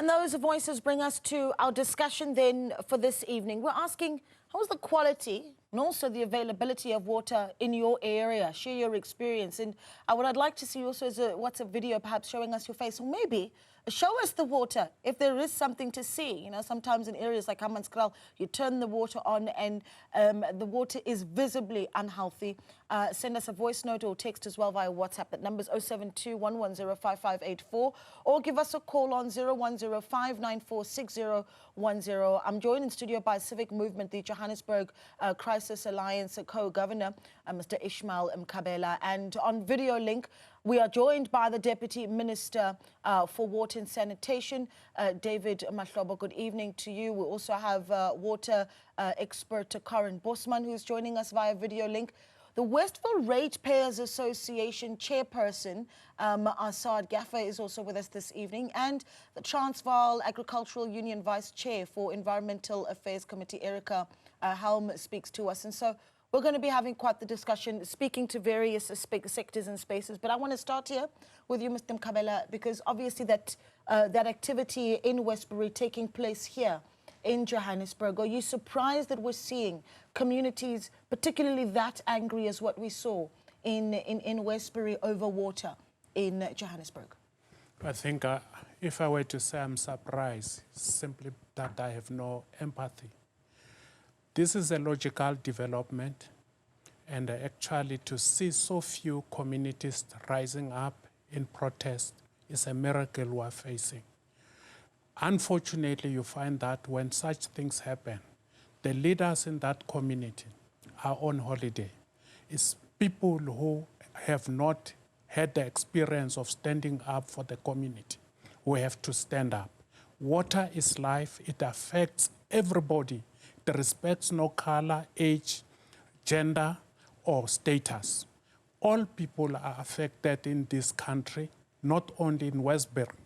And those voices bring us to our discussion then for this evening. We're asking, how is the quality and also the availability of water in your area? Share your experience. And what I'd like to see also is a WhatsApp video perhaps showing us your face, or maybe show us the water if there is something to see. You know, sometimes in areas like Hammanskraal, you turn the water on and the water is visibly unhealthy. Send us a voice note or text as well via WhatsApp. That number is 072-110-5584, or give us a call on 010-594-6010. I'm joined in studio by Civic Movement, the Johannesburg Crisis Alliance co-governor, Mr. Ishmael Mkhabela, and on video link, we are joined by the Deputy Minister for Water and Sanitation, David Mahlobo. Good evening to you. We also have water expert Karen Bosman, who's joining us via video link. The Westville Ratepayers Association chairperson, Asad Gaffer, is also with us this evening, and the Transvaal Agricultural Union Vice Chair for Environmental Affairs Committee, Erica Helm, speaks to us. And so we're going to be having quite the discussion, speaking to various sectors and spaces. But I want to start here with you, Mr. Mkhabela, because obviously that activity in Westbury taking place here in Johannesburg, are you surprised that we're seeing communities particularly that angry as what we saw in Westbury over water in Johannesburg? I think if I were to say I'm surprised, simply that I have no empathy. This is a logical development, and actually to see so few communities rising up in protest is a miracle we're facing. Unfortunately, you find that when such things happen, the leaders in that community are on holiday. It's people who have not had the experience of standing up for the community who have to stand up. Water is life. It affects everybody. It respects no color, age, gender, or status. All people are affected in this country, not only in Westbury.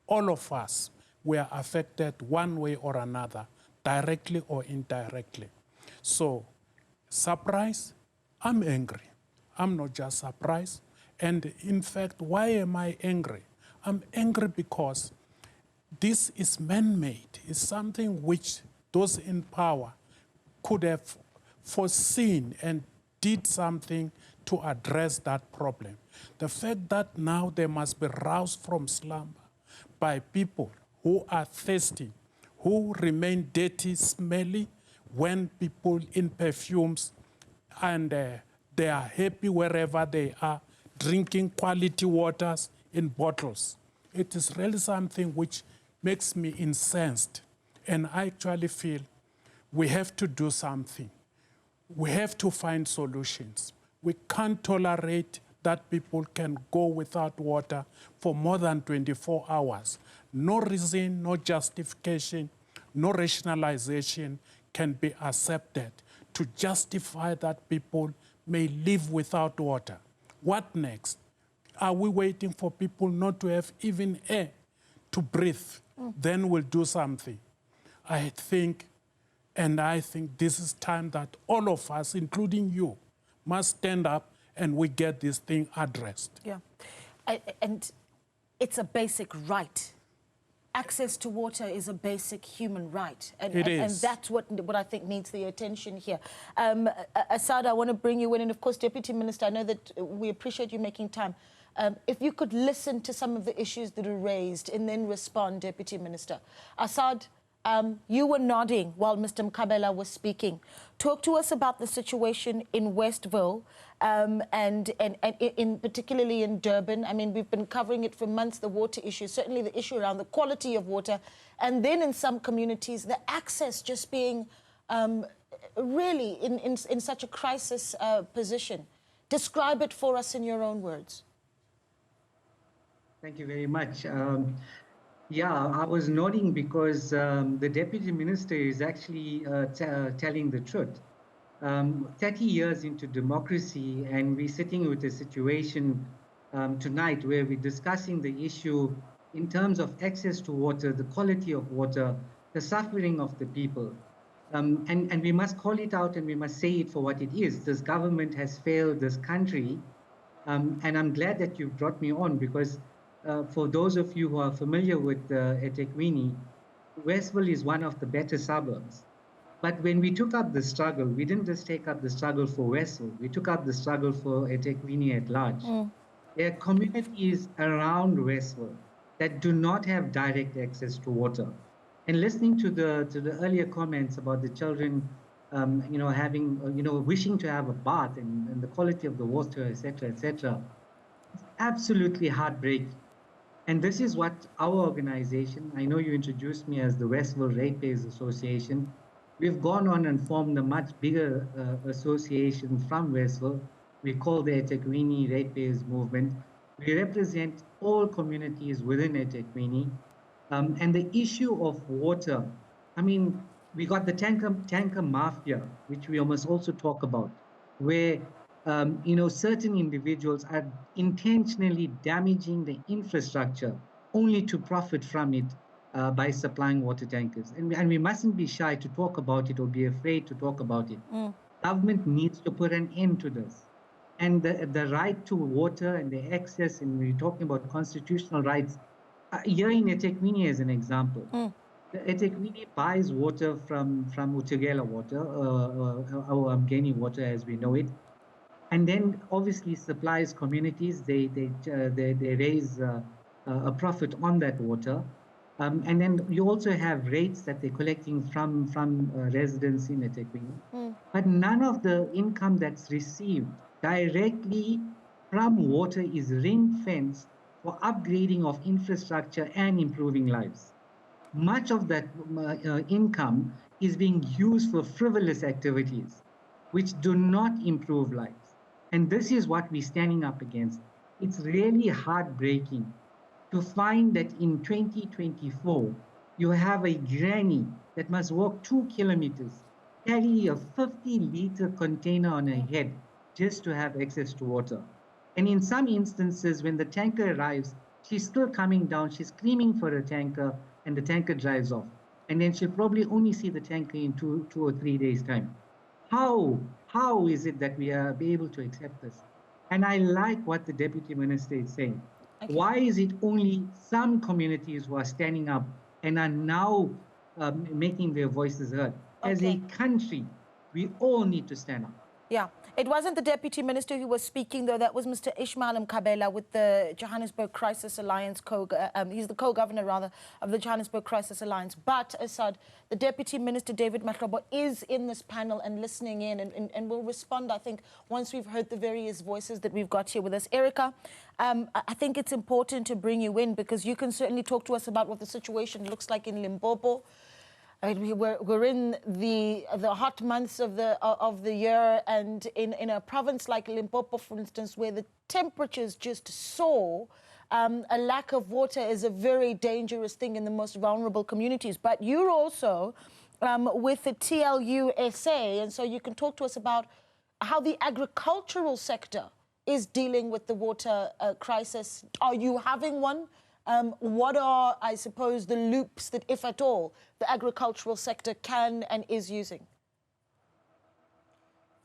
All of us, we are affected one way or another, directly or indirectly. So, surprise, I'm angry. I'm not just surprised. And in fact, why am I angry? I'm angry because this is man-made. It's something which those in power could have foreseen and did something to address that problem. The fact that now they must be roused from slumber by people who are thirsty, who remain dirty, smelly, when people in perfumes, and they are happy wherever they are, drinking quality waters in bottles. It is really something which makes me incensed. And I actually feel we have to do something. We have to find solutions. We can't tolerate that people can go without water for more than 24 hours. No reason, no justification, no rationalization can be accepted to justify that people may live without water. What next? Are we waiting for people not to have even air to breathe? Then we'll do something. I think this is time that all of us, including you, must stand up and we get this thing addressed. Yeah, and it's a basic right. Access to water is a basic human right. And that's what I think needs the attention here. Asad, I want to bring you in. And of course, Deputy Minister, I know that we appreciate you making time. If you could listen to some of the issues that are raised and then respond, Deputy Minister. Asad, you were nodding while Mr. Mkhabela was speaking. Talk to us about the situation in Westville and particularly in Durban. I mean, we've been covering it for months, the water issue, certainly the issue around the quality of water, and then in some communities, the access just being really in such a crisis position. Describe it for us in your own words. Thank you very much. Yeah, I was nodding because the Deputy Minister is actually telling the truth. 30 years into democracy, and we're sitting with a situation tonight where we're discussing the issue in terms of access to water, the quality of water, the suffering of the people. And we must call it out and we must say it for what it is. This government has failed this country. And I'm glad that you brought me on, because for those of you who are familiar with eThekwini, Westville is one of the better suburbs. But when we took up the struggle, we didn't just take up the struggle for Westville, we took up the struggle for eThekwini at large. There are communities around Westville that do not have direct access to water. And listening to the earlier comments about the children, having, wishing to have a bath and the quality of the water, etc., it's absolutely heartbreaking. And this is what our organization, I know you introduced me as the Westville Ratepayers Association. We've gone on and formed a much bigger association from Westville. We call the eThekwini Ratepayers Movement. We represent all communities within eThekwini. And the issue of water, I mean, we got the tanker mafia, which we must also talk about, where certain individuals are intentionally damaging the infrastructure only to profit from it by supplying water tankers. And we mustn't be shy to talk about it or be afraid to talk about it. Government needs to put an end to this. And the right to water and the access, and we're talking about constitutional rights, here in eThekwini as an example, eThekwini buys water from Utugela Water, our Mgeni water as we know it, and then obviously supplies communities. They raise a profit on that water, and then you also have rates that they're collecting from residents in eThekwini. But none of the income that's received directly from water is ring-fenced for upgrading of infrastructure and improving lives. Much of that income is being used for frivolous activities, which do not improve lives. And this is what we're standing up against. It's really heartbreaking to find that in 2024, you have a granny that must walk 2 kilometers, carry a 50-liter container on her head just to have access to water. And in some instances, when the tanker arrives, she's still coming down, she's screaming for a tanker, and the tanker drives off. And then she'll probably only see the tanker in two or 3 days' time. How is it that we are able to accept this? And I like what the Deputy Minister is saying. Okay. Why is it only some communities who are standing up and are now making their voices heard? Okay. As a country, we all need to stand up. Yeah, it wasn't the Deputy Minister who was speaking, though. That was Mr. Ishmael Mkabela with the Johannesburg Crisis Alliance. He's the co-governor, rather, of the Johannesburg Crisis Alliance. But, Asad, the Deputy Minister, David Mahlobo, is in this panel and listening in and will respond, I think, once we've heard the various voices that we've got here with us. Erica, I think it's important to bring you in because you can certainly talk to us about what the situation looks like in Limpopo. I mean, we're in the hot months of the year, and in a province like Limpopo, for instance, where the temperatures just soar, a lack of water is a very dangerous thing in the most vulnerable communities. But you're also with the TLUSA, and so you can talk to us about how the agricultural sector is dealing with the water crisis. Are you having one? What are, I suppose, the loops that, if at all, the agricultural sector can and is using?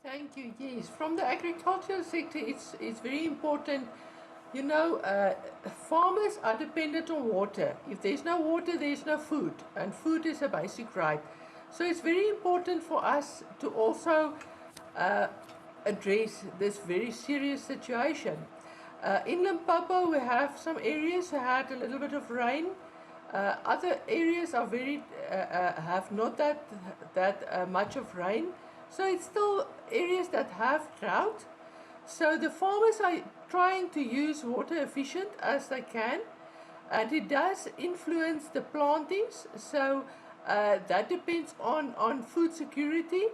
Thank you. Yes, from the agricultural sector, it's very important. You know, farmers are dependent on water. If there's no water, there's no food, and food is a basic right. So it's very important for us to also address this very serious situation. In Limpopo, we have some areas that had a little bit of rain. Other areas are have not that much of rain. So it's still areas that have drought. So the farmers are trying to use water efficient as they can. And it does influence the plantings. So that depends on food security.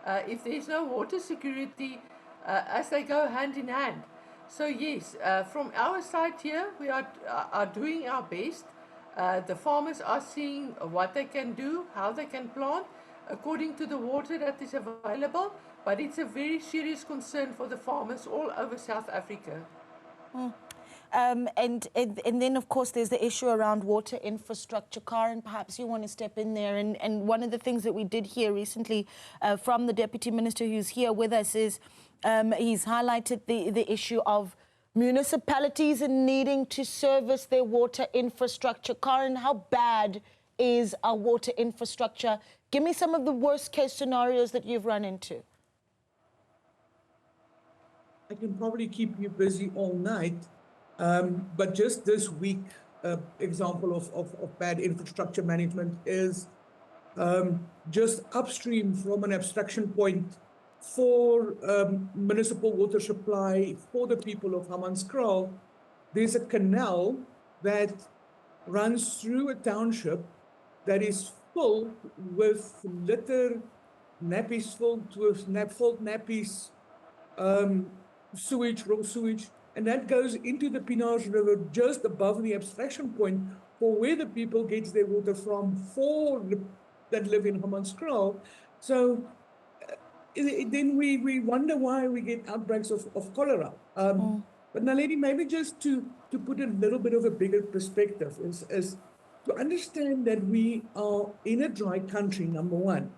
If there's no water security, as they go hand in hand. So yes, from our side here, we are doing our best. The farmers are seeing what they can do, how they can plant, according to the water that is available. But it's a very serious concern for the farmers all over South Africa. And then, of course, there's the issue around water infrastructure. Karen, perhaps you want to step in there. And one of the things that we did hear recently from the Deputy Minister who's here with us is he's highlighted the issue of municipalities needing to service their water infrastructure. Karen, how bad is our water infrastructure? Give me some of the worst case scenarios that you've run into. I can probably keep you busy all night, but just this week, example of bad infrastructure management is just upstream from an abstraction point for municipal water supply for the people of Hammanskraal. There's a canal that runs through a township that is filled with litter, nappies filled with nappies, sewage, raw sewage, and that goes into the Pinaars River just above the abstraction point for where the people get their water from that live in Hammanskraal. So then we wonder why we get outbreaks of cholera. But Naledi, maybe just to put a little bit of a bigger perspective is to understand that we are in a dry country, number one,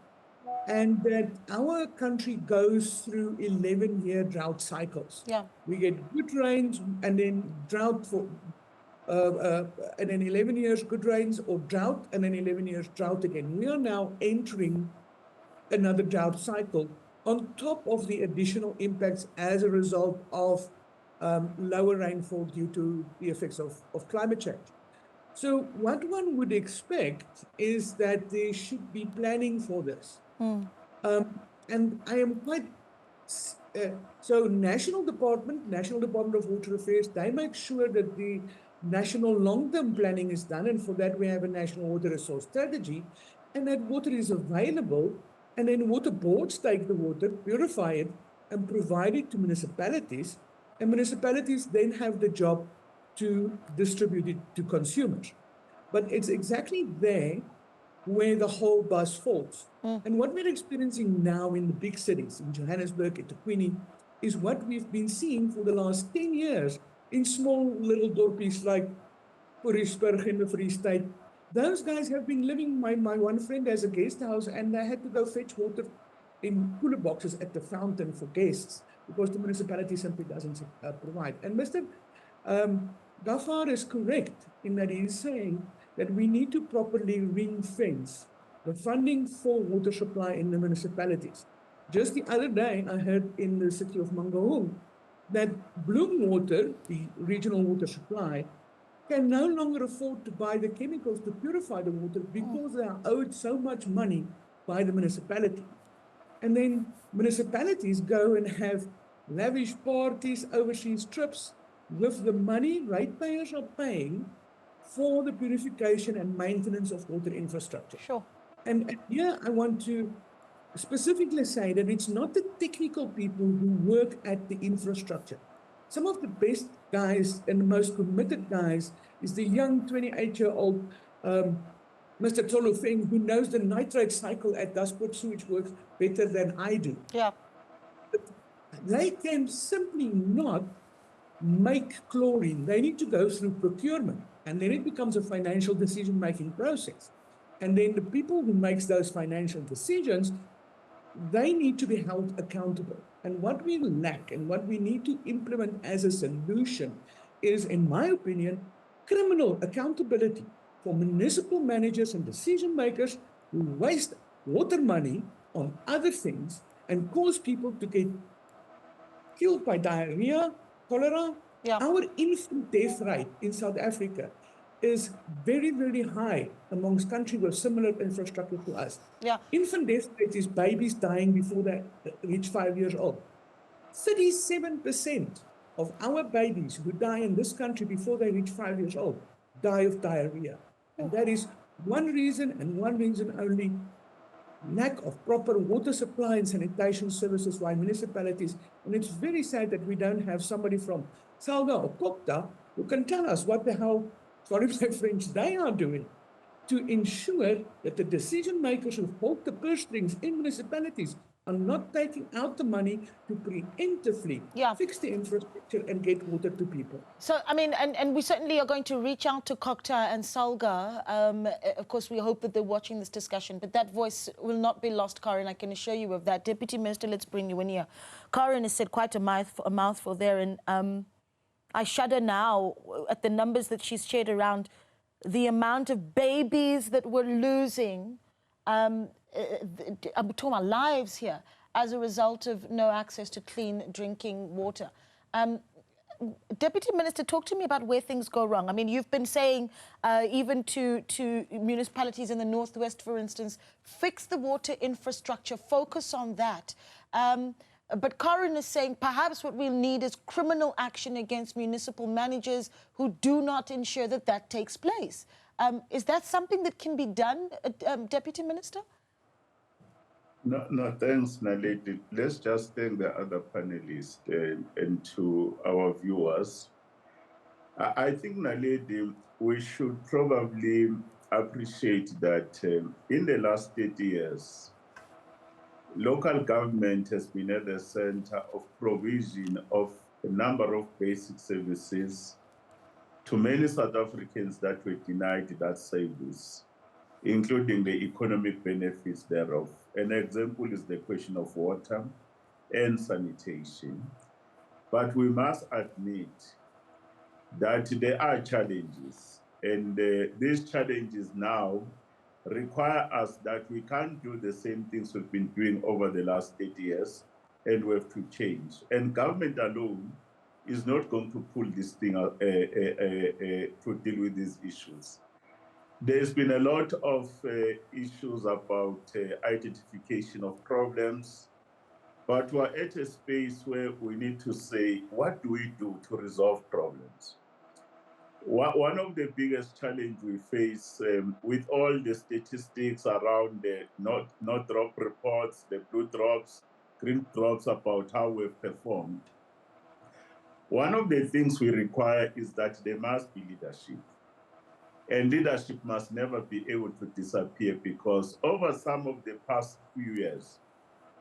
and that our country goes through 11-year drought cycles. Yeah. We get good rains and then drought and then 11 years good rains or drought and then 11 years drought again. We are now entering another drought cycle on top of the additional impacts as a result of lower rainfall due to the effects of climate change. So what one would expect is that there should be planning for this. And I am quite, so National Department of Water Affairs, they make sure that the national long-term planning is done, and for that we have a national water resource strategy, and that water is available, and then water boards take the water, purify it, and provide it to municipalities, and municipalities then have the job to distribute it to consumers. But it's exactly there where the whole bus falls. And what we're experiencing now in the big cities, in Johannesburg, in eThekwini, is what we've been seeing for the last 10 years in small little dorpies like Westbury in the Free State. Those guys have been living, my one friend has a guest house, and they had to go fetch water in cooler boxes at the fountain for guests because the municipality simply doesn't provide. And Mr. Gafar is correct in that he's saying that we need to properly ring fence the funding for water supply in the municipalities. Just the other day, I heard in the city of Mangaung that Bloem Water, the regional water supply, can no longer afford to buy the chemicals to purify the water because they are owed so much money by the municipality. And then municipalities go and have lavish parties, overseas trips with the money ratepayers are paying for the purification and maintenance of water infrastructure. Sure. And here I want to specifically say that it's not the technical people who work at the infrastructure. Some of the best guys and the most committed guys is the young 28-year-old Mr. Tolofeng, who knows the nitrate cycle at Dasport Sewage Works better than I do. Yeah. But they can simply not make chlorine. They need to go through procurement, and then it becomes a financial decision-making process. And then the people who make those financial decisions, they need to be held accountable. And what we lack and what we need to implement as a solution is, in my opinion, criminal accountability for municipal managers and decision makers who waste water money on other things and cause people to get killed by diarrhea, cholera. Yeah. Our infant death rate in South Africa is very, very high amongst countries with similar infrastructure to us. Yeah. Infant death rate is babies dying before they reach 5 years old. 37% of our babies who die in this country before they reach 5 years old die of diarrhea. And that is one reason and one reason only: lack of proper water supply and sanitation services by municipalities. And it's very sad that we don't have somebody from Salga or Kokta who can tell us what the hell, sorry for my French, they are doing to ensure that the decision makers who hold the purse strings in municipalities are not taking out the money to preemptively fix the infrastructure and get water to people. So, I mean, and we certainly are going to reach out to Kokta and Salga. Of course, we hope that they're watching this discussion, but that voice will not be lost, Karen. I can assure you of that. Deputy Minister, let's bring you in here. Karen has said quite a mouthful there, and I shudder now at the numbers that she's shared around the amount of babies that we're losing. I'm talking about lives here as a result of no access to clean drinking water. Deputy Minister, talk to me about where things go wrong. I mean, you've been saying even to municipalities in the Northwest, for instance, fix the water infrastructure, focus on that. But Karen is saying perhaps what we'll need is criminal action against municipal managers who do not ensure that that takes place. Is that something that can be done, Deputy Minister? No, thanks, Naledi. Let's just thank the other panelists and to our viewers. I think, Naledi, we should probably appreciate that in the last 30 years, local government has been at the center of provision of a number of basic services to many South Africans that were denied that service, including the economic benefits thereof. An example is the question of water and sanitation. But we must admit that there are challenges, and these challenges now require us that we can't do the same things we've been doing over the last 30 years, and we have to change. And government alone is not going to pull this thing to deal with these issues. There's been a lot of issues about identification of problems, but we're at a space where we need to say, what do we do to resolve problems? One of the biggest challenges we face with all the statistics around the not drop reports, the blue drops, green drops about how we've performed, one of the things we require is that there must be leadership. And leadership must never be able to disappear, because over some of the past few years,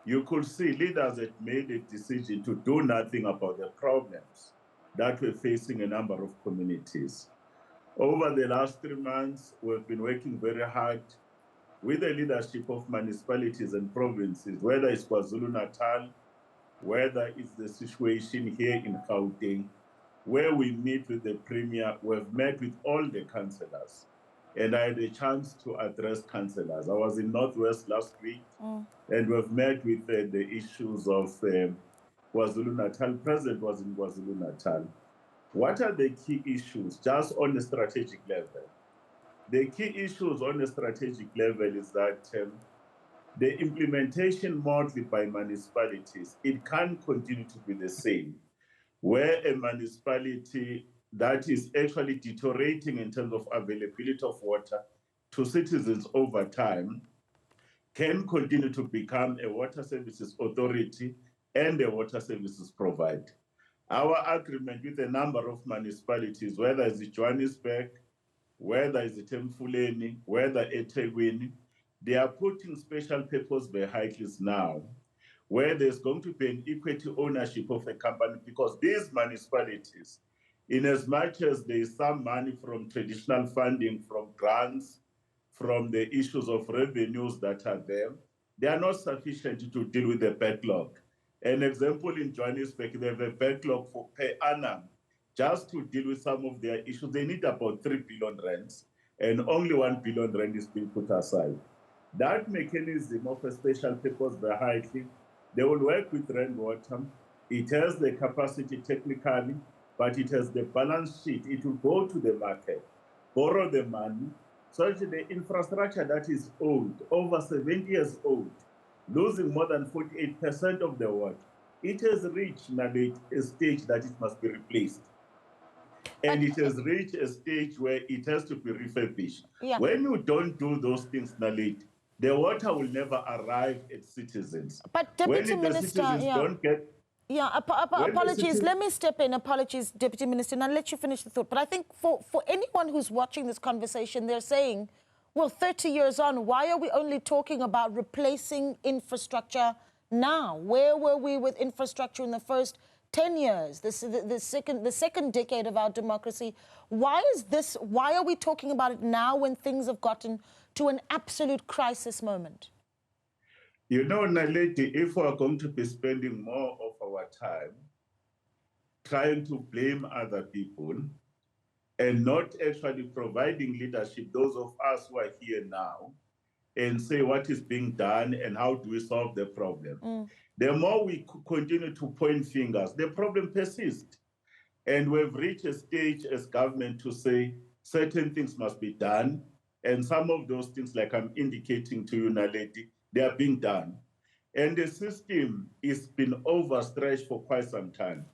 you could see leaders had made a decision to do nothing about the problems that were facing a number of communities. Over the last 3 months, we've been working very hard with the leadership of municipalities and provinces, whether it's KwaZulu-Natal, whether it's the situation here in Gauteng, where we meet with the Premier. We've met with all the councillors, and I had a chance to address councillors. I was in Northwest last week, and we've met with the issues of KwaZulu-Natal. President was in KwaZulu-Natal. What are the key issues just on the strategic level? The key issues on the strategic level is that the implementation model by municipalities, it can't continue to be the same, where a municipality that is actually deteriorating in terms of availability of water to citizens over time can continue to become a water services authority and a water services provider. Our agreement with a number of municipalities, whether it's Johannesburg, whether it's eThekwini, whether eThekwini, they are putting special purpose vehicles now, where there's going to be an equity ownership of a company, because these municipalities, in as much as there is some money from traditional funding, from grants, from the issues of revenues that are there, they are not sufficient to deal with the backlog. An example in Johannesburg, they have a backlog for per annum. Just to deal with some of their issues, they need about 3 billion rands, and only 1 billion rand is being put aside. That mechanism of a special purpose vehicle, they will work with Rand Water. It has the capacity technically, but it has the balance sheet. It will go to the market, borrow the money, such that the infrastructure that is old, over 70 years old, losing more than 48% of the water, it has reached a stage that it must be replaced. And it has reached a stage where it has to be refurbished. Yeah. When you don't do those things, Naledi, the water will never arrive at citizens. But Deputy Minister, don't get... apologies. Let me step in. Apologies, Deputy Minister, and I'll let you finish the thought. But I think for anyone who's watching this conversation, they're saying, well, 30 years on, why are we only talking about replacing infrastructure now? Where were we with infrastructure in the first 10 years, the second decade of our democracy? Why are we talking about it now when things have gotten to an absolute crisis moment? You know, Naledi, if we are going to be spending more of our time trying to blame other people and not actually providing leadership, those of us who are here now, and say what is being done and how do we solve the problem. The more we continue to point fingers, the problem persists. And we've reached a stage as government to say certain things must be done. And some of those things, like I'm indicating to you, Naledi, they are being done. And the system has been overstretched for quite some time.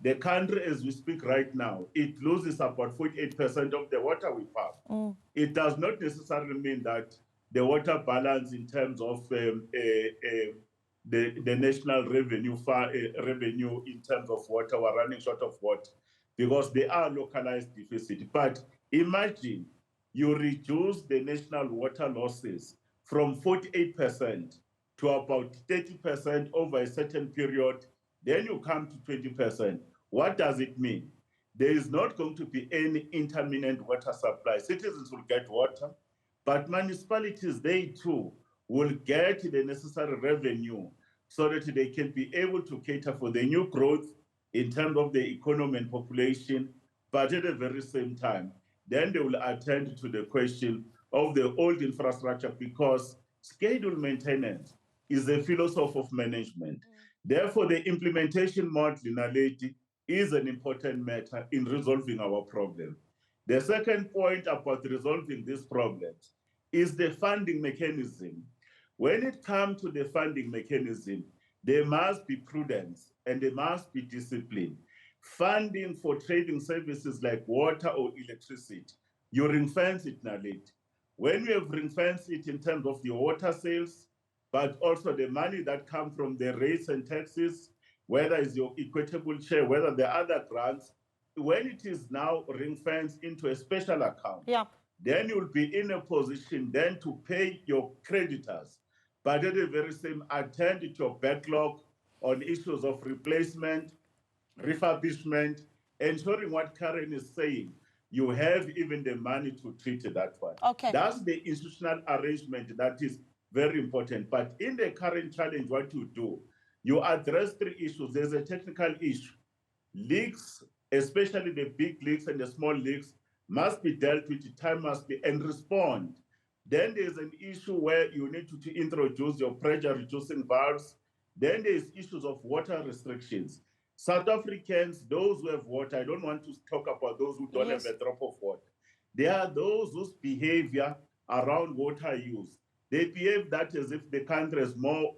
The country, as we speak right now, it loses about 48% of the water we pump. It does not necessarily mean that the water balance in terms of the national revenue revenue in terms of water, we're running short of water because they are localized deficit. But imagine you reduce the national water losses from 48% to about 30% over a certain period, then you come to 20%. What does it mean? There is not going to be any intermittent water supply. Citizens will get water, but municipalities, they too, will get the necessary revenue so that they can be able to cater for the new growth in terms of the economy and population, but at the very same time, then they will attend to the question of the old infrastructure, because scheduled maintenance is a philosophy of management. Therefore, the implementation model, Naledi, is an important matter in resolving our problem. The second point about resolving these problems is the funding mechanism. When it comes to the funding mechanism, there must be prudence and there must be discipline. Funding for trading services like water or electricity, you ring-fence it, Naledi. When you have ring-fenced it in terms of your water sales, but also the money that comes from the rates and taxes, whether it's your equitable share, whether the other grants, when it is now ring-fenced into a special account, then you'll be in a position then to pay your creditors, but at the very same attend to your backlog on issues of replacement, refurbishment, ensuring what Karen is saying, you have even the money to treat that one. Okay. That's the institutional arrangement that is very important. But in the current challenge, what you do, you address three issues. There's a technical issue. Leaks, especially the big leaks and the small leaks, must be dealt with, time must be, and respond. Then there's an issue where you need to introduce your pressure-reducing valves. Then there's issues of water restrictions. South Africans, those who have water, I don't want to talk about those who don't have a drop of water. There are those whose behavior around water use, they behave that as if the country has more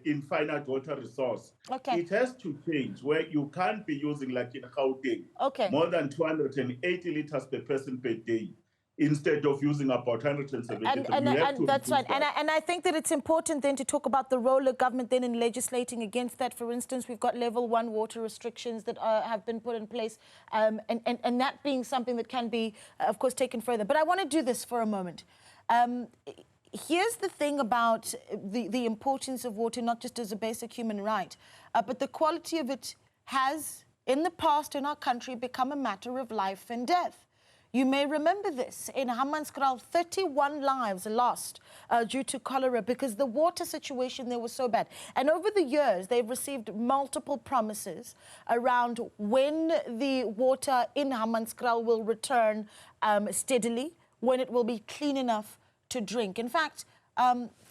infinite water resource. Okay. It has to change, where you can't be using, like in Gauteng, more than 280 liters per person per day, instead of using about 173. And that's right. And I think that it's important then to talk about the role of government then in legislating against that. For instance, we've got level 1 water restrictions that have been put in place, and that being something that can be, of course, taken further. But I want to do this for a moment. Here's the thing about the importance of water, not just as a basic human right, but the quality of it has, in the past in our country, become a matter of life and death. You may remember this. In Hammanskraal, 31 lives lost due to cholera because the water situation there was so bad. And over the years, they've received multiple promises around when the water in Hammanskraal will return steadily, when it will be clean enough to drink. In fact,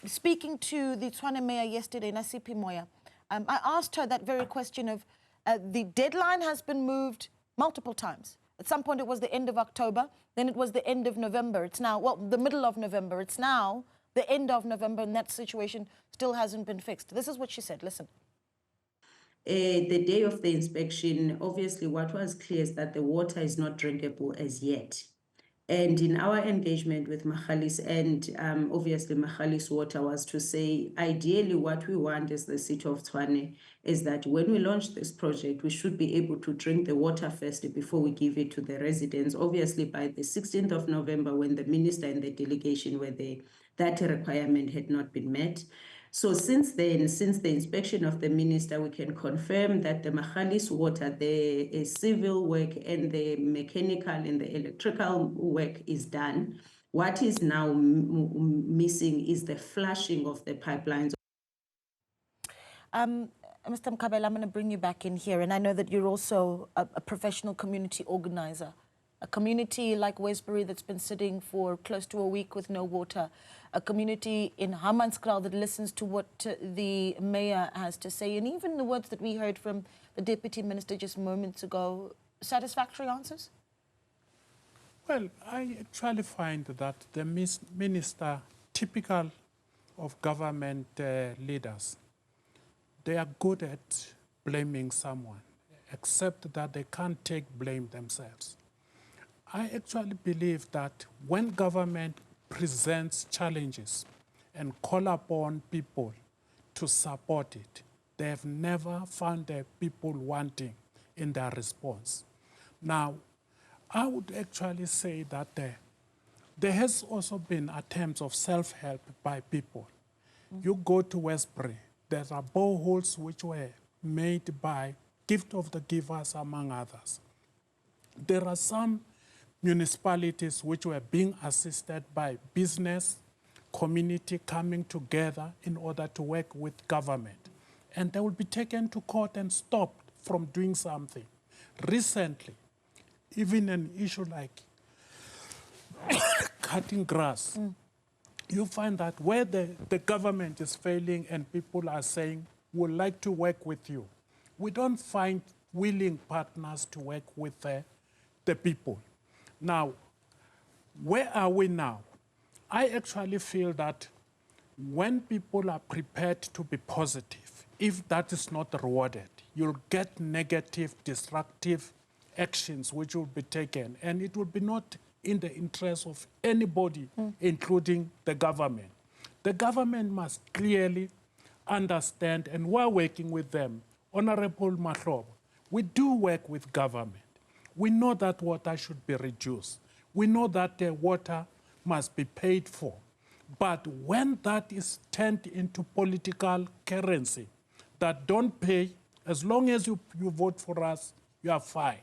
speaking to the Tshwane mayor yesterday, Nasipi Moya, I asked her that very question of the deadline has been moved multiple times. At some point it was the end of October, then it was the end of November. It's now, well, the middle of November. It's now the end of November, and that situation still hasn't been fixed. This is what she said. Listen. The day of the inspection, obviously what was clear is that the water is not drinkable as yet. And in our engagement with Magalies and obviously Magalies Water was to say, ideally what we want as the city of Tshwane is that when we launch this project, we should be able to drink the water first before we give it to the residents. Obviously by the 16th of November, when the minister and the delegation were there, that requirement had not been met. So since then, since the inspection of the minister, we can confirm that the Magalies Water, the civil work and the mechanical and the electrical work is done. What is now missing is the flushing of the pipelines. Mr. Mkabela, I'm going to bring you back in here, and I know that you're also a professional community organizer. A community like Westbury that's been sitting for close to a week with no water. A community in Hammanskraal that listens to what the mayor has to say, and even the words that we heard from the Deputy Minister just moments ago. Satisfactory answers? Well, I actually find that the minister, typical of government leaders, they are good at blaming someone, except that they can't take blame themselves. I actually believe that when government presents challenges and call upon people to support it, they have never found the people wanting in their response. Now, I would actually say that there has also been attempts of self-help by people. You go to Westbury, there are boreholes which were made by gift of the givers, among others. There are some municipalities which were being assisted by business, community coming together in order to work with government. And they will be taken to court and stopped from doing something. Recently, even an issue like cutting grass, you find that where the government is failing and people are saying, we'd like to work with you, we don't find willing partners to work with the people. Now, where are we now? I actually feel that when people are prepared to be positive, if that is not rewarded, you'll get negative, destructive actions which will be taken, and it will be not in the interest of anybody, including the government. The government must clearly understand, and we're working with them. Honorable Mahlobo, we do work with government. We know that water should be reduced. We know that the water must be paid for. But when that is turned into political currency, that don't pay, as long as you vote for us, you are fine.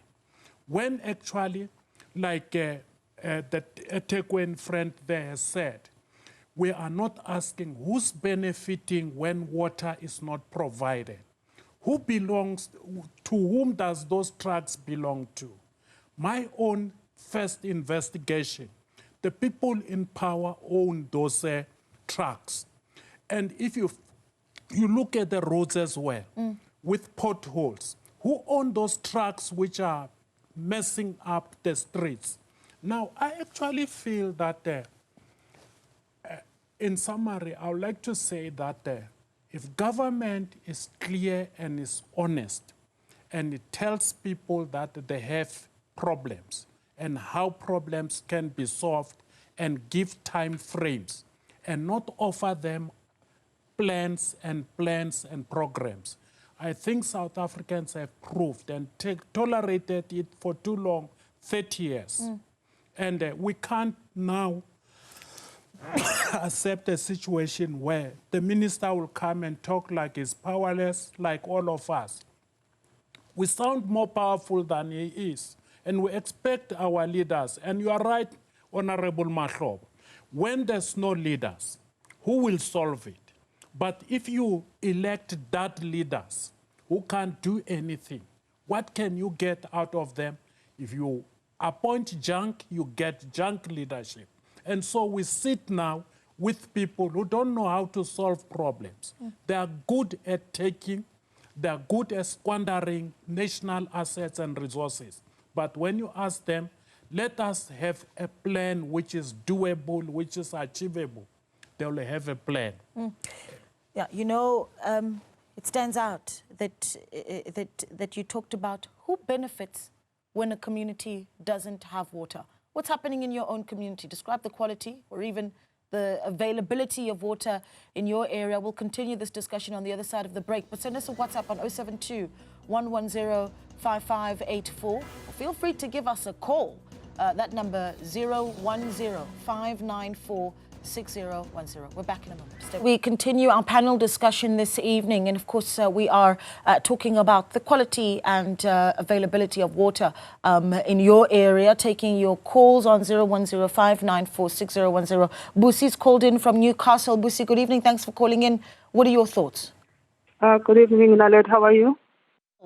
When actually, like the Etekwen friend there has said, we are not asking who's benefiting when water is not provided. Who belongs, to whom does those trucks belong to? My own first investigation, the people in power own those trucks. And if you look at the roads as well, with potholes, who own those trucks which are messing up the streets? Now, I actually feel that, in summary, I would like to say that if government is clear and is honest, and it tells people that they have problems and how problems can be solved, and give time frames, and not offer them plans and programs. I think South Africans have proved and tolerated it for too long, 30 years. And we can't now accept a situation where the minister will come and talk like he's powerless, like all of us. We sound more powerful than he is. And we expect our leaders, and you are right, Honorable Mahlobo, when there's no leaders, who will solve it? But if you elect that leaders who can't do anything, what can you get out of them? If you appoint junk, you get junk leadership. And so we sit now with people who don't know how to solve problems. They are good at taking, they are good at squandering national assets and resources. But when you ask them, let us have a plan which is doable, which is achievable, they will have a plan. Yeah, you know, it stands out that you talked about who benefits when a community doesn't have water. What's happening in your own community? Describe the quality or even the availability of water in your area. We'll continue this discussion on the other side of the break. But send us a WhatsApp on 072-110-5584. Feel free to give us a call. That number 010-594-6010. We're back in a moment. We continue our panel discussion this evening, and of course we are talking about the quality and availability of water in your area, taking your calls on 010-594-6010. Busi's called in from Newcastle. Busi, good evening. Thanks for calling in. What are your thoughts? Good evening, Naledi. How are you?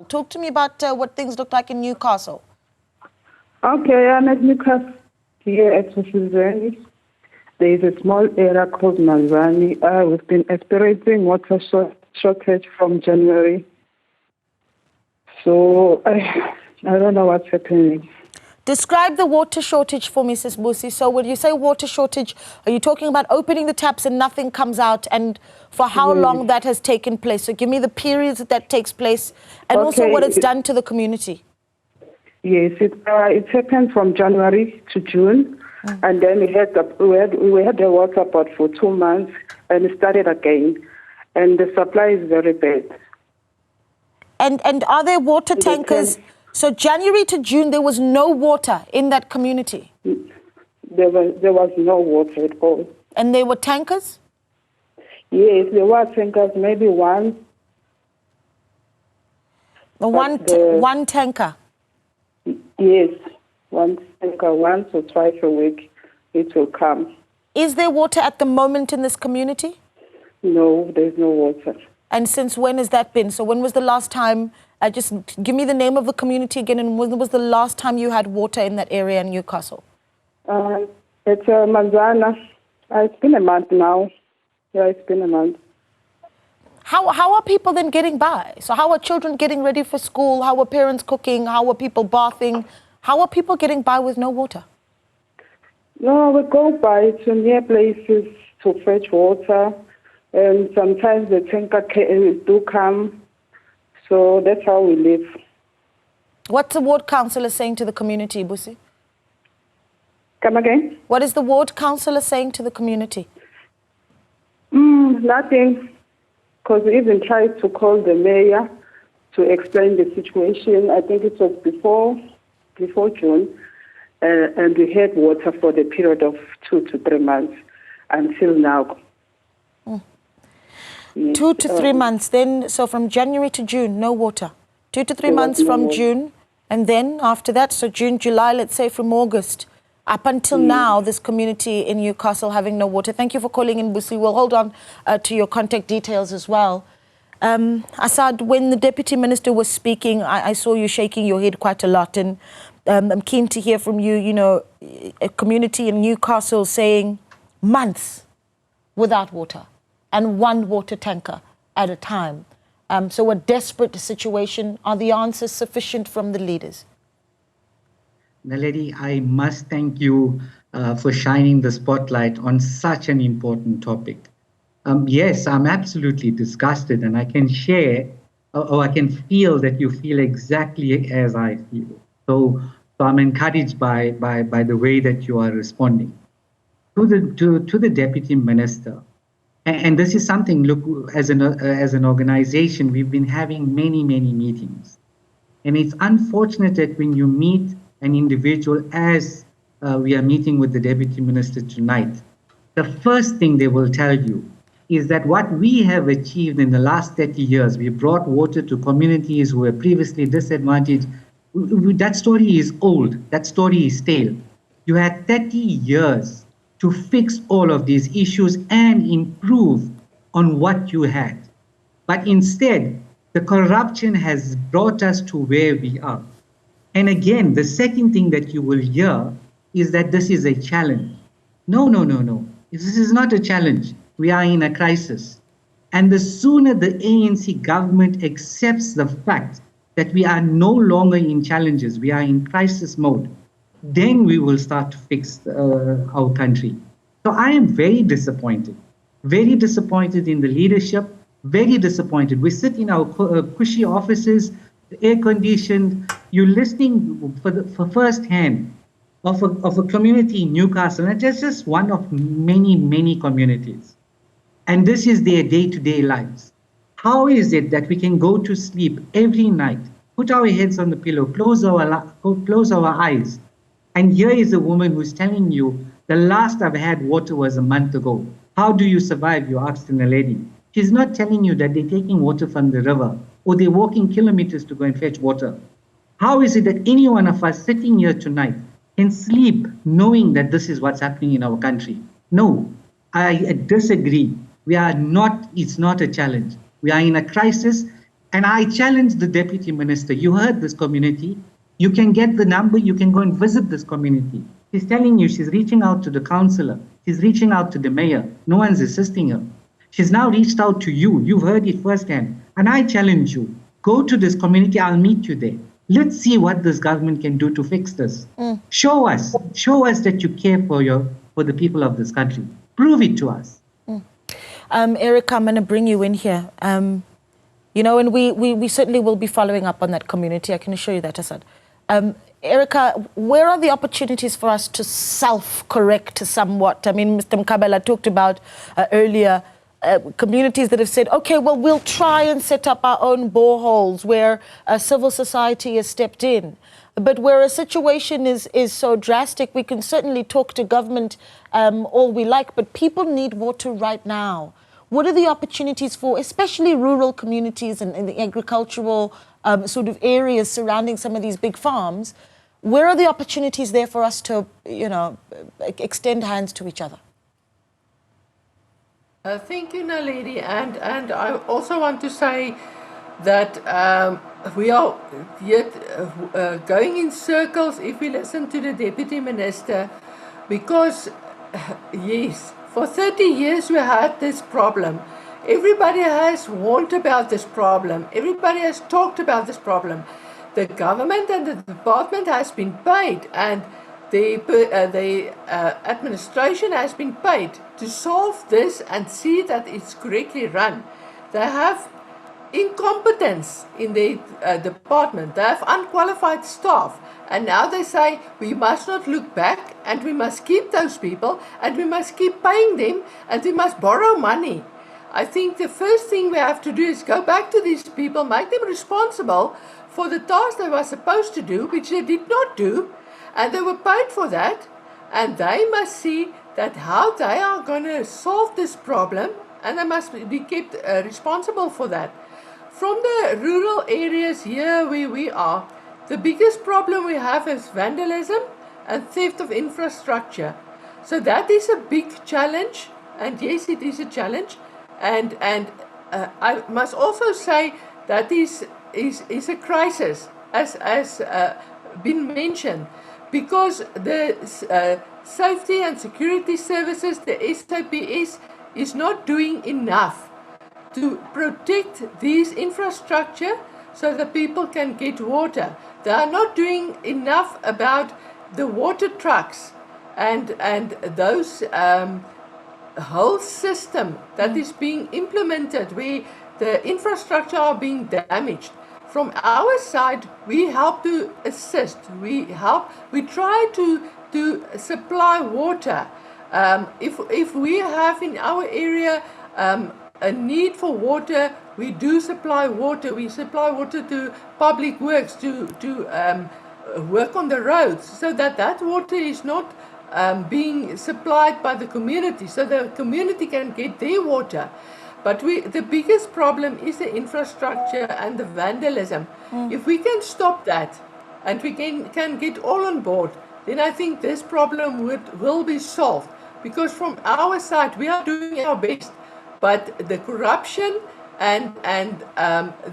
Talk to me about what things look like in Newcastle. Okay, I'm at Newcastle here at Westbury. There is a small area called Malvani. We've been experiencing water shortage from January. So I don't know what's happening. Describe the water shortage for me, Sis Busi. So when you say water shortage, are you talking about opening the taps and nothing comes out, and for how long that has taken place? So give me the periods that takes place and also what it's done to the community. Yes, it happened from January to June, and then we had the water pot for 2 months, and it started again, and the supply is very bad. And are there water tankers? So January to June, there was no water in that community? There was no water at all. And there were tankers? Yes, there were tankers, maybe one. One tanker? Yes, one tanker, once or twice a week, it will come. Is there water at the moment in this community? No, there's no water. And since when has that been? So when was the last time, just give me the name of the community again, and when was the last time you had water in that area in Newcastle? It's Manzana. It's been a month now. Yeah, it's been a month. How are people then getting by? So how are children getting ready for school? How are parents cooking? How are people bathing? How are people getting by with no water? No, we go by to near places to fetch water. And sometimes the tanker do come. So that's how we live. What's the ward councillor saying to the community, Busi? Come again? What is the ward councillor saying to the community? Nothing. Because we even tried to call the mayor to explain the situation. I think it was before June. And we had water for the period of 2 to 3 months until now. 2 to 3 months. Then, so from January to June, no water. 2 to 3 months from June. And then after that, so June, July, let's say from August, up until now, this community in Newcastle having no water. Thank you for calling in, Busi. We'll hold on to your contact details as well. Asad, when the Deputy Minister was speaking, I saw you shaking your head quite a lot. And I'm keen to hear from you, you know, a community in Newcastle saying months without water and one water tanker at a time. So a desperate situation. Are the answers sufficient from the leaders? Naledi, I must thank you for shining the spotlight on such an important topic. Yes, I'm absolutely disgusted, and I can share, or I can feel that you feel exactly as I feel. So I'm encouraged by the way that you are responding. To the Deputy Minister, and this is something, look, as an organization, we've been having many meetings. And it's unfortunate that when you meet an individual, as we are meeting with the Deputy Minister tonight, the first thing they will tell you is that what we have achieved in the last 30 years, we brought water to communities who were previously disadvantaged. That story is old. That story is stale. You had 30 years to fix all of these issues and improve on what you had. But instead, the corruption has brought us to where we are. And again, the second thing that you will hear is that this is a challenge. No. This is not a challenge. We are in a crisis. And the sooner the ANC government accepts the fact that we are no longer in challenges, we are in crisis mode, then we will start to fix our country. So I am very disappointed in the leadership, very disappointed. We sit in our cushy offices, air-conditioned. You're listening for first-hand of a community in Newcastle, and it's just one of many communities. And this is their day-to-day lives. How is it that we can go to sleep every night, put our heads on the pillow, close our eyes, and here is a woman who's telling you, the last I've had water was a month ago. How do you survive? You asked Naledi. She's not telling you that they're taking water from the river or they're walking kilometers to go and fetch water. How is it that any one of us sitting here tonight can sleep knowing that this is what's happening in our country? No, I disagree. It's not a challenge. We are in a crisis. And I challenge the deputy minister. You heard this community. You can get the number. You can go and visit this community. She's telling you she's reaching out to the councillor. She's reaching out to the mayor. No one's assisting her. She's now reached out to you. You've heard it firsthand. And I challenge you. Go to this community. I'll meet you there. Let's see what this government can do to fix this. Show us that you care for the people of this country. Prove it to us. Erica, I'm going to bring you in here. You know, and we certainly will be following up on that community. I can assure you that, Assad. Erica, where are the opportunities for us to self-correct somewhat? I mean, Mr. Mkabela talked about earlier communities that have said, okay, well, we'll try and set up our own boreholes where civil society has stepped in. But where a situation is so drastic, we can certainly talk to government all we like, but people need water right now. What are the opportunities for, especially rural communities and the agricultural sort of areas surrounding some of these big farms? Where are the opportunities there for us to, you know, extend hands to each other? Thank you, Naledi. And I also want to say that we are yet going in circles if we listen to the Deputy Minister, because, yes, for 30 years we had this problem. Everybody has warned about this problem. Everybody has talked about this problem. The government and the department has been paid, and the administration has been paid to solve this and see that it's correctly run. They have incompetence in the department. They have unqualified staff. And now they say we must not look back, and we must keep those people, and we must keep paying them, and we must borrow money. I think the first thing we have to do is go back to these people, make them responsible for the task they were supposed to do, which they did not do, and they were paid for that, and they must see that how they are going to solve this problem, and they must be kept responsible for that. From the rural areas here where we are, the biggest problem we have is vandalism and theft of infrastructure. So that is a big challenge, and yes, it is a challenge. And I must also say that is a crisis, as been mentioned, because the safety and security services, the SAPS, is not doing enough to protect these infrastructure so that people can get water. They are not doing enough about the water trucks and those whole system that is being implemented where the infrastructure are being damaged. From our side, we help to assist. We try to supply water. If we have in our area a need for water, we do supply water. We supply water to public works to work on the roads, so that water is not being supplied by the community, so the community can get their water. But the biggest problem is the infrastructure and the vandalism. If we can stop that, and we can get all on board, then I think this problem will be solved. Because from our side, we are doing our best, but the corruption and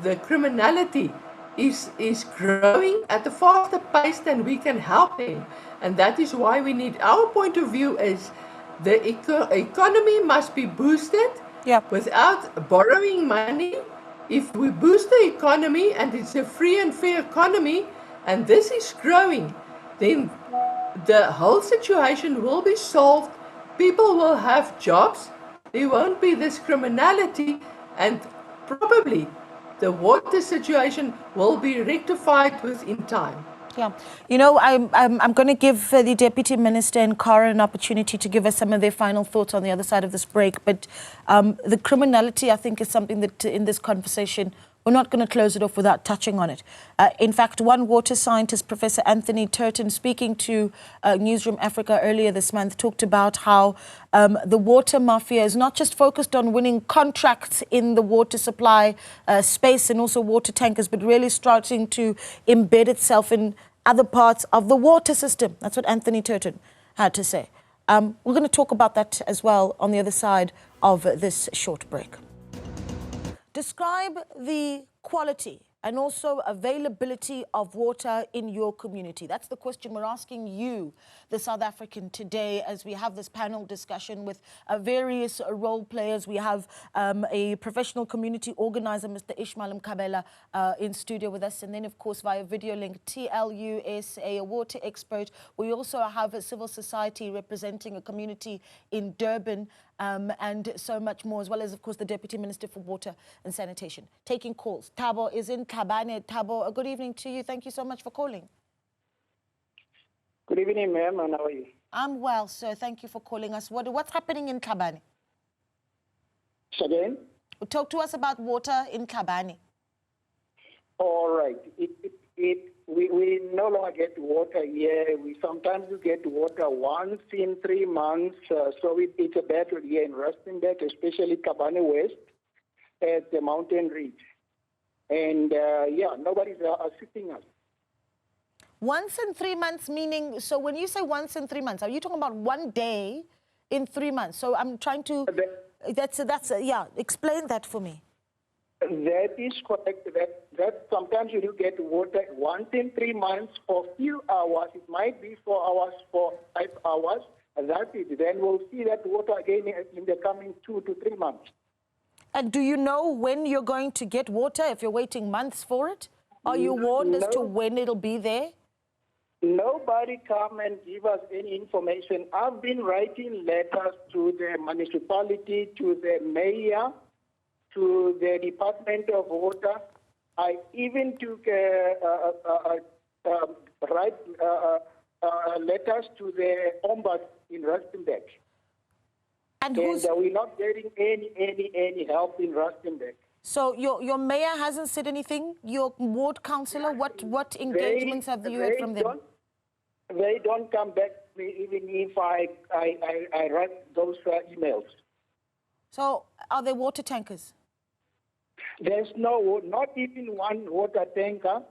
the criminality is growing at a faster pace than we can help them. And that is why we need, our point of view is the economy must be boosted without borrowing money. If we boost the economy and it's a free and fair economy, and this is growing, then the whole situation will be solved. People will have jobs. There won't be this criminality, and probably the water situation will be rectified within time. Yeah, you know, I'm going to give the Deputy Minister and Cara an opportunity to give us some of their final thoughts on the other side of this break. But the criminality, I think, is something that in this conversation, we're not going to close it off without touching on it. In fact, one water scientist, Professor Anthony Turton, speaking to Newzroom Afrika earlier this month, talked about how the water mafia is not just focused on winning contracts in the water supply space and also water tankers, but really starting to embed itself in other parts of the water system. That's what Anthony Turton had to say. We're going to talk about that as well on the other side of this short break. Describe the quality and also availability of water in your community. That's the question we're asking you, the South African, today, as we have this panel discussion with various role players. We have a professional community organizer, Mr. Ishmael Mkabela, in studio with us. And then, of course, via video link, TLUS, a water expert. We also have a civil society representing a community in Durban, and so much more, as well as, of course, the Deputy Minister for Water and Sanitation. Taking calls. Thabo is in Kabane. Thabo, a good evening to you. Thank you so much for calling. Good evening, ma'am, and how are you? I'm well, sir. Thank you for calling us. What's happening in Kabane? Again? Talk to us about water in Kabane. All right. We no longer get water here. We sometimes get water once in 3 months. So it's a battle here in Rustenburg, especially Kabane West at the mountain ridge. And nobody's assisting us. Once in 3 months, meaning, so when you say once in 3 months, are you talking about 1 day in 3 months? So I'm trying to, explain that for me. That is correct. That sometimes you do get water once in 3 months for a few hours. It might be 4 hours, 5 hours. And that's it. Then we'll see that water again in the coming 2 to 3 months. And do you know when you're going to get water, if you're waiting months for it? Are you warned as to when it'll be there? Nobody come and give us any information. I've been writing letters to the municipality, to the mayor, to the Department of Water. I even took write letters to the ombuds in Rustenburg. And we're not getting any help in Rustenburg. So your mayor hasn't said anything? Your ward councillor, what engagements have you had from them? They don't come back to me even if I write those emails. So are there water tankers? There's not even one water tanker.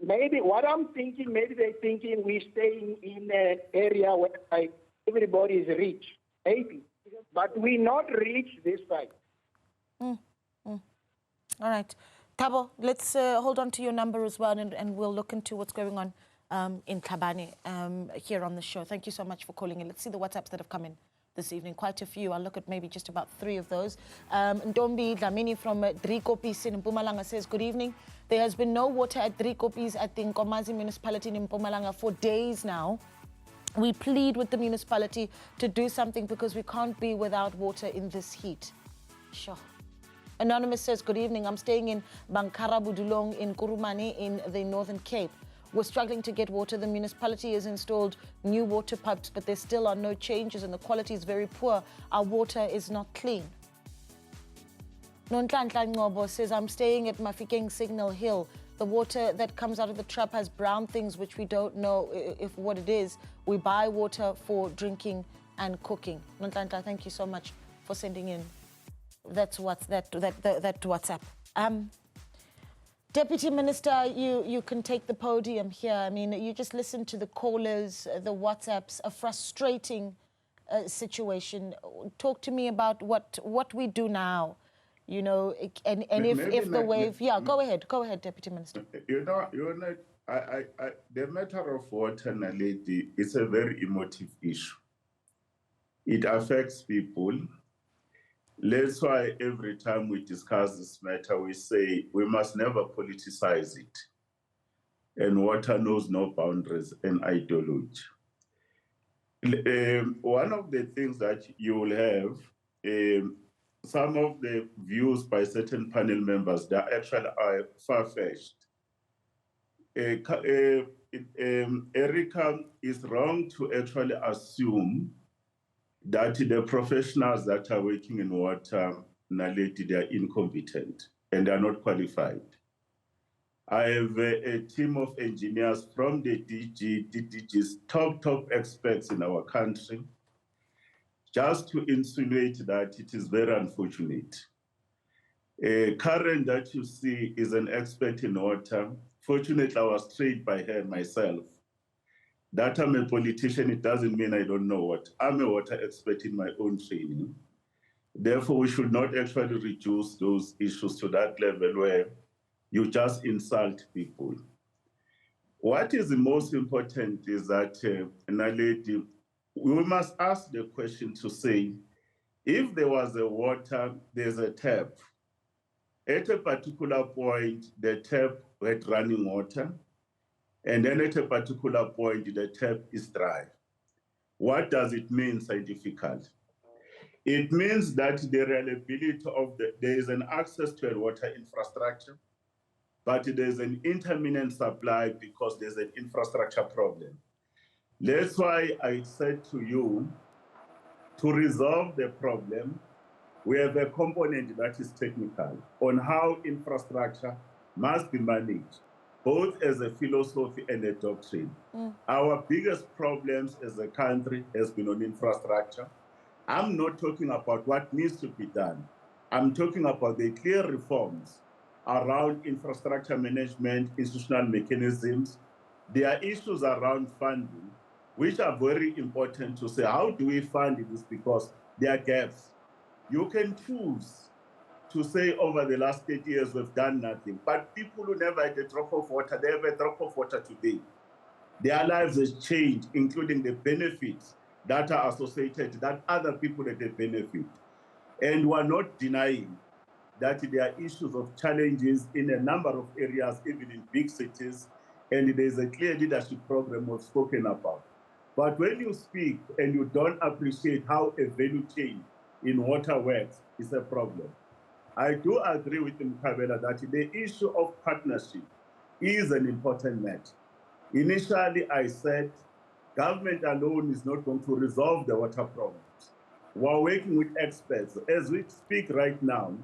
Maybe what I'm thinking, maybe they're thinking we're staying in an area where everybody is rich, maybe. But we're not rich this side. All right. Thabo, let's hold on to your number as well, and we'll look into what's going on in Kabane here on the show. Thank you so much for calling in. Let's see the WhatsApps that have come in this evening. Quite a few. I'll look at maybe just about 3 of those. Ndombi Dlamini from Drikopis in Mpumalanga says, good evening. There has been no water at Drikopis at the Nkomazi municipality in Mpumalanga for days now. We plead with the municipality to do something because we can't be without water in this heat. Sure. Anonymous says, good evening. I'm staying in Bankara Budulong in Kurumani in the Northern Cape. We're struggling to get water. The municipality has installed new water pipes, but there still are no changes and the quality is very poor. Our water is not clean. Nontlanhla Ngobo says, I'm staying at Mafikeng Signal Hill. The water that comes out of the trap has brown things, which we don't know if what it is. We buy water for drinking and cooking. Nontlanhla, thank you so much for sending in. That's that WhatsApp. Deputy Minister, you can take the podium here. I mean, you just listen to the callers, the WhatsApps, a frustrating situation. Talk to me about what we do now, you know, and if the wave... Yeah, go ahead, Deputy Minister. You know, the matter of water, Naledi, is a very emotive issue. It affects people. That's why every time we discuss this matter, we say we must never politicize it. And water knows no boundaries and ideology. One of the things that you will have, some of the views by certain panel members that actually are far-fetched. Erica is wrong to actually assume that the professionals that are working in water, Naledi, they are incompetent and they are not qualified. I have a team of engineers from the DG's top experts in our country, just to insinuate that it is very unfortunate. Karen that you see is an expert in water. Fortunately, I was trained by her myself. That I'm a politician, it doesn't mean I don't know what. I'm a water expert in my own training. Therefore, we should not actually reduce those issues to that level where you just insult people. What is the most important is that, Naledi, we must ask the question to say, if there was a water, there's a tap. At a particular point, the tap had running water, and then at a particular point, the tap is dry. What does it mean scientifically? It means that the reliability of there is an access to a water infrastructure, but there's an intermittent supply because there's an infrastructure problem. That's why I said to you, to resolve the problem, we have a component that is technical on how infrastructure must be managed, both as a philosophy and a doctrine. Our biggest problems as a country has been on infrastructure. I'm not talking about what needs to be done. I'm talking about the clear reforms around infrastructure management, institutional mechanisms. There are issues around funding, which are very important to say, how do we fund this? Because there are gaps. You can choose to say over the last 30 years we've done nothing, but people who never had a drop of water, they have a drop of water today. Their lives has changed, including the benefits that are associated, that other people that they benefit. And we're not denying that there are issues of challenges in a number of areas, even in big cities, and there's a clear leadership program we've spoken about. But when you speak and you don't appreciate how a value chain in water works, it's a problem. I do agree with Mkabela that the issue of partnership is an important matter. Initially, I said government alone is not going to resolve the water problems. We're working with experts. As we speak right now,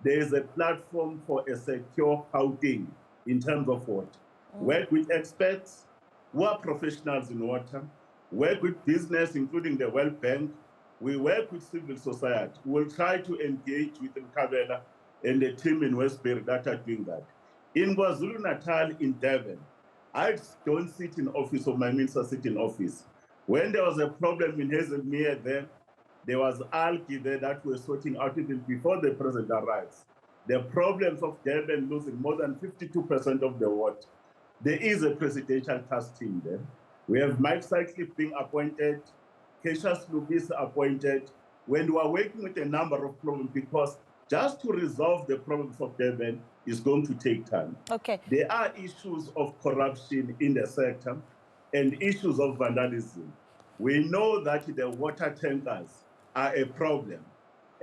there is a platform for a secure outing in terms of water. Work with experts who are professionals in water, work with business, including the World Bank. We work with civil society. We'll try to engage with Mkabela and the team in Westbury that are doing that. In KwaZulu-Natal, in Durban, I don't sit in office, or my minister sit in office. When there was a problem in Hazelmere there was algae there that we're sorting out even before the president arrives. The problems of Durban losing more than 52% of the water. There is a presidential task team there. We have Mike Cycliffe being appointed, Cassius Lubis appointed, when we are working with a number of problems, because just to resolve the problems of Durban is going to take time. Okay. There are issues of corruption in the sector and issues of vandalism. We know that the water tankers are a problem,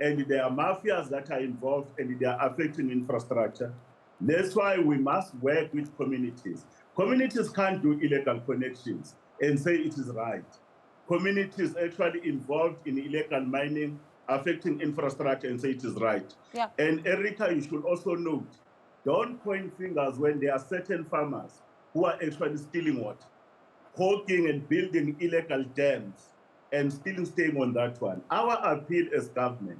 and there are mafias that are involved and they are affecting infrastructure. That's why we must work with communities. Communities can't do illegal connections and say it is right. Communities actually involved in illegal mining, affecting infrastructure, and say it is right. Yeah. And Erica, you should also note, don't point fingers when there are certain farmers who are actually stealing water, hogging and building illegal dams, and still staying on that one. Our appeal as government,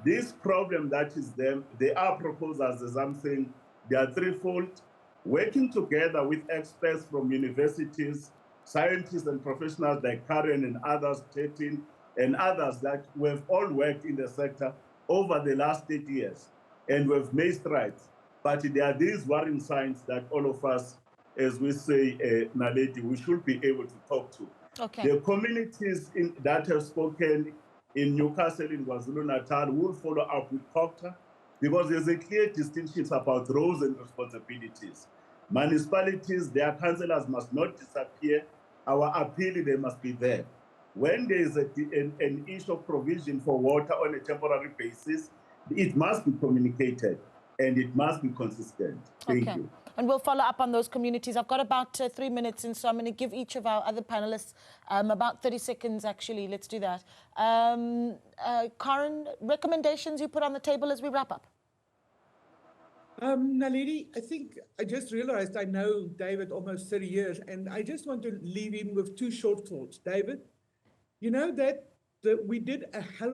this problem that is them, there are proposals, as I'm saying, they are threefold, working together with experts from universities, scientists and professionals like Karen and others, Tetin, and others that we've all worked in the sector over the last 8 years, and we've made strides. But there are these worrying signs that all of us, as we say, Naledi, we should be able to talk to. Okay. The communities that have spoken in Newcastle, in KwaZulu-Natal, will follow up with COCTA, because there's a clear distinction about roles and responsibilities. Municipalities, their councillors must not disappear. Our appeal, they must be there. When there is an issue of provision for water on a temporary basis, it must be communicated and it must be consistent. Thank you. And we'll follow up on those communities. I've got about 3 minutes, and so I'm going to give each of our other panelists about 30 seconds, actually. Let's do that. Karen, recommendations you put on the table as we wrap up? Naledi, I think I just realized I know David almost 30 years, and I just want to leave him with two short thoughts. David, you know that we did a hell